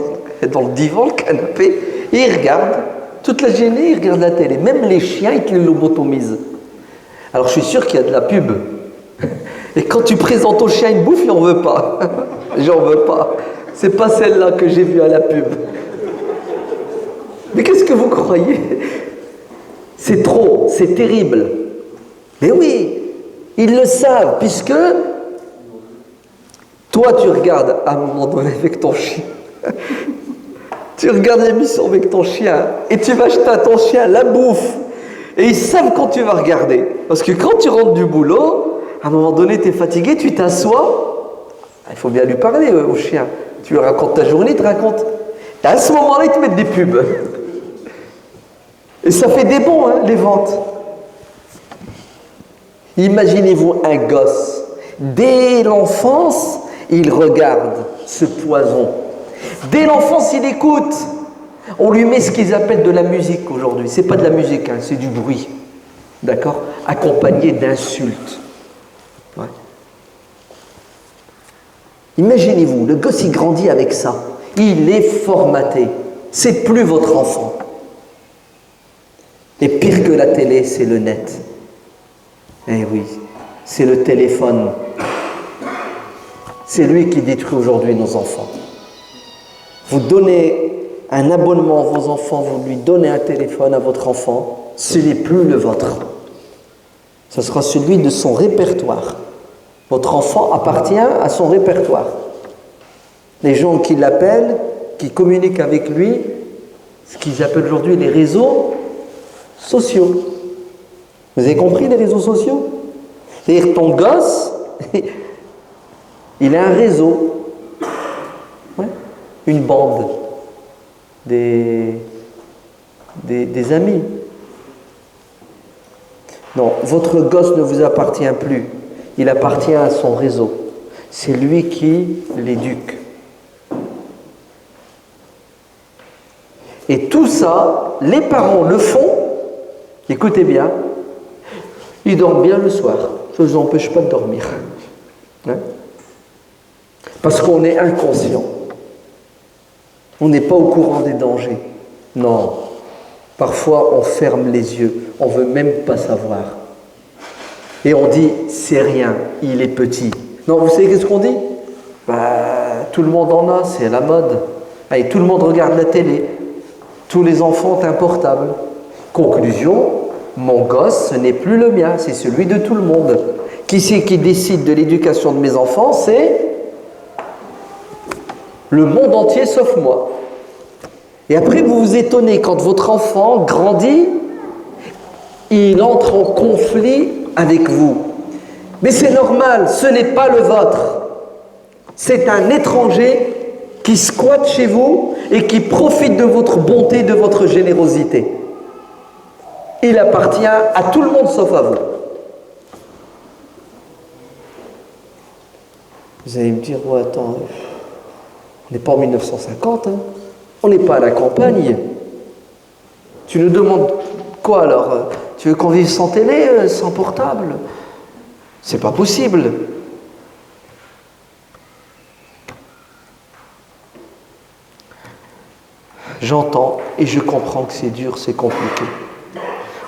le divan, le canapé, et il regarde. Toute la journée, il regarde la télé. Même les chiens, ils te lobotomisent. Alors, je suis sûr qu'il y a de la pub. Et quand tu présentes au chien une bouffe, il n'en veut pas. J'en veux pas. C'est pas celle-là que j'ai vue à la pub. Mais qu'est-ce que vous croyez? C'est trop, c'est terrible. Mais oui, ils le savent, puisque toi, tu regardes à un moment donné avec ton chien. Tu regardes l'émission avec ton chien et tu vas acheter à ton chien la bouffe. Et ils savent quand tu vas regarder. Parce que quand tu rentres du boulot, à un moment donné, tu es fatigué, tu t'assois. Il faut bien lui parler au chien. Tu lui racontes ta journée, il te raconte. Et à ce moment-là, ils te mettent des pubs. Et ça fait des bons, hein, les ventes. Imaginez-vous un gosse. Dès l'enfance, il regarde ce poison. Dès l'enfance, il écoute. On lui met ce qu'ils appellent de la musique aujourd'hui. C'est pas de la musique, hein, c'est du bruit. D'accord? Accompagné d'insultes. Ouais. Imaginez-vous, le gosse il grandit avec ça. Il est formaté. C'est plus votre enfant. Et pire que la télé, c'est le net. Eh oui, c'est le téléphone. C'est lui qui détruit aujourd'hui nos enfants. Vous donnez un abonnement à vos enfants, vous lui donnez un téléphone à votre enfant, ce n'est plus le vôtre. Ce sera celui de son répertoire. Votre enfant appartient à son répertoire. Les gens qui l'appellent, qui communiquent avec lui, ce qu'ils appellent aujourd'hui les réseaux sociaux. Vous avez compris les réseaux sociaux? C'est-à-dire ton gosse, il a un réseau, ouais, une bande, des amis. Non, votre gosse ne vous appartient plus. Il appartient à son réseau. C'est lui qui l'éduque. Et tout ça, les parents le font. Écoutez bien, ils dorment bien le soir. Ça ne vous empêche pas de dormir. Hein? Parce qu'on est inconscient. On n'est pas au courant des dangers. Non. Parfois, on ferme les yeux. On ne veut même pas savoir. Et on dit, c'est rien, il est petit. Non, vous savez qu'est-ce qu'on dit? Tout le monde en a, c'est la mode. Allez, tout le monde regarde la télé. Tous les enfants ont un portable. Conclusion, mon gosse, ce n'est plus le mien, c'est celui de tout le monde. Qui c'est qui décide de l'éducation de mes enfants? C'est le monde entier sauf moi. Et après, vous vous étonnez quand votre enfant grandit, il entre en conflit avec vous. Mais c'est normal, ce n'est pas le vôtre. C'est un étranger qui squatte chez vous et qui profite de votre bonté, de votre générosité. Il appartient à tout le monde sauf à vous. Vous allez me dire, ouais, attends, on n'est pas en 1950, hein. On n'est pas à la campagne. Tu nous demandes quoi alors? Tu veux qu'on vive sans télé, sans portable? C'est pas possible. J'entends et je comprends que c'est dur, c'est compliqué.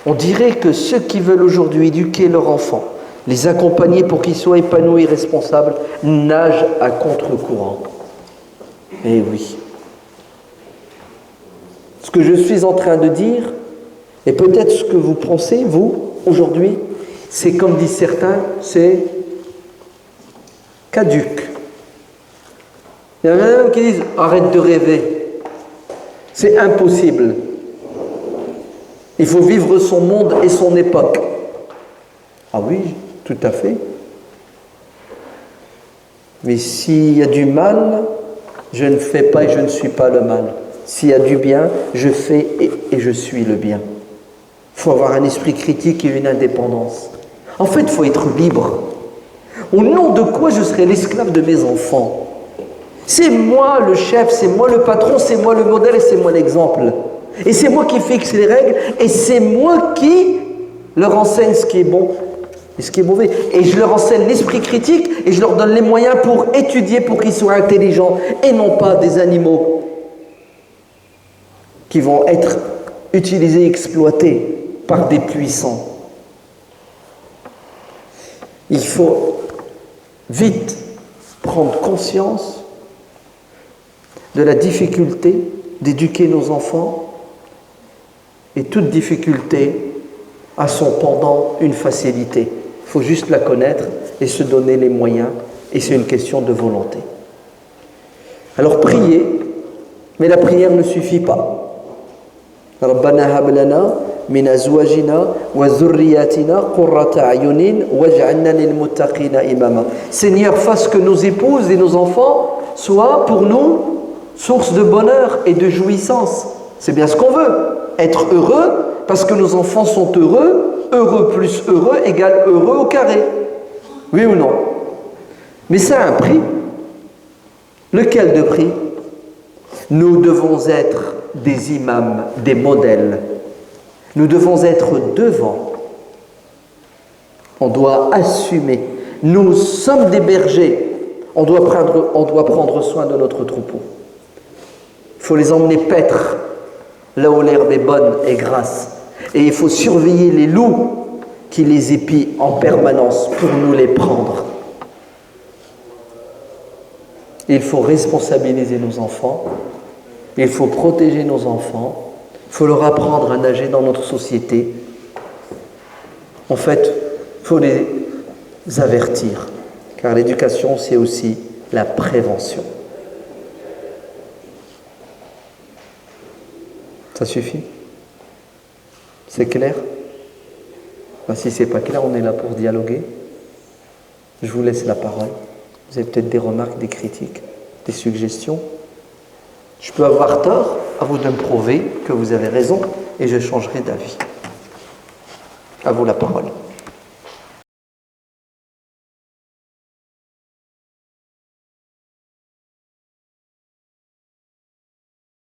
On dirait que ceux qui veulent aujourd'hui éduquer leurs enfants, les accompagner pour qu'ils soient épanouis et responsables, nagent à contre-courant. Eh oui. Ce que je suis en train de dire, et peut-être ce que vous pensez, vous, aujourd'hui, c'est comme disent certains, c'est caduc. Il y en a même qui disent « arrête de rêver ». C'est impossible. Il faut vivre son monde et son époque. Ah oui, tout à fait. Mais s'il y a du mal, je ne fais pas et je ne suis pas le mal. S'il y a du bien, je fais et je suis le bien. Il faut avoir un esprit critique et une indépendance. En fait, il faut être libre. Au nom de quoi je serai l'esclave de mes enfants? C'est moi le chef, c'est moi le patron, c'est moi le modèle et c'est moi l'exemple. Et c'est moi qui fixe les règles et c'est moi qui leur enseigne ce qui est bon et ce qui est mauvais. Et je leur enseigne l'esprit critique et je leur donne les moyens pour étudier, pour qu'ils soient intelligents et non pas des animaux qui vont être utilisés, exploités par des puissants. Il faut vite prendre conscience de la difficulté d'éduquer nos enfants, et toute difficulté a son pendant une facilité. Il faut juste la connaître et se donner les moyens, et c'est une question de volonté. Alors priez, mais la prière ne suffit pas. ربنا هب لنا من أزواجنا وذرياتنا قرة أعين واجعلنا للمتقين إماما. Seigneur, fasse que nos épouses et nos enfants soient pour nous source de bonheur et de jouissance. C'est bien ce qu'on veut, être heureux parce que nos enfants sont heureux, heureux plus heureux égale heureux au carré. Oui ou non? Mais ça a un prix. Lequel de prix? Nous devons être des imams, des modèles. Nous devons être devant. On doit assumer. Nous sommes des bergers. On doit prendre soin de notre troupeau. Il faut les emmener paître là où l'herbe est bonne et grasse. Et il faut surveiller les loups qui les épient en permanence pour nous les prendre. Il faut responsabiliser nos enfants. Il faut protéger nos enfants. Il faut leur apprendre à nager dans notre société. En fait, il faut les avertir. Car l'éducation, c'est aussi la prévention. Ça suffit? C'est clair? Si ce n'est pas clair, on est là pour dialoguer. Je vous laisse la parole. Vous avez peut-être des remarques, des critiques, des suggestions. Je peux avoir tort, à vous de me prouver que vous avez raison et je changerai d'avis. À vous la parole.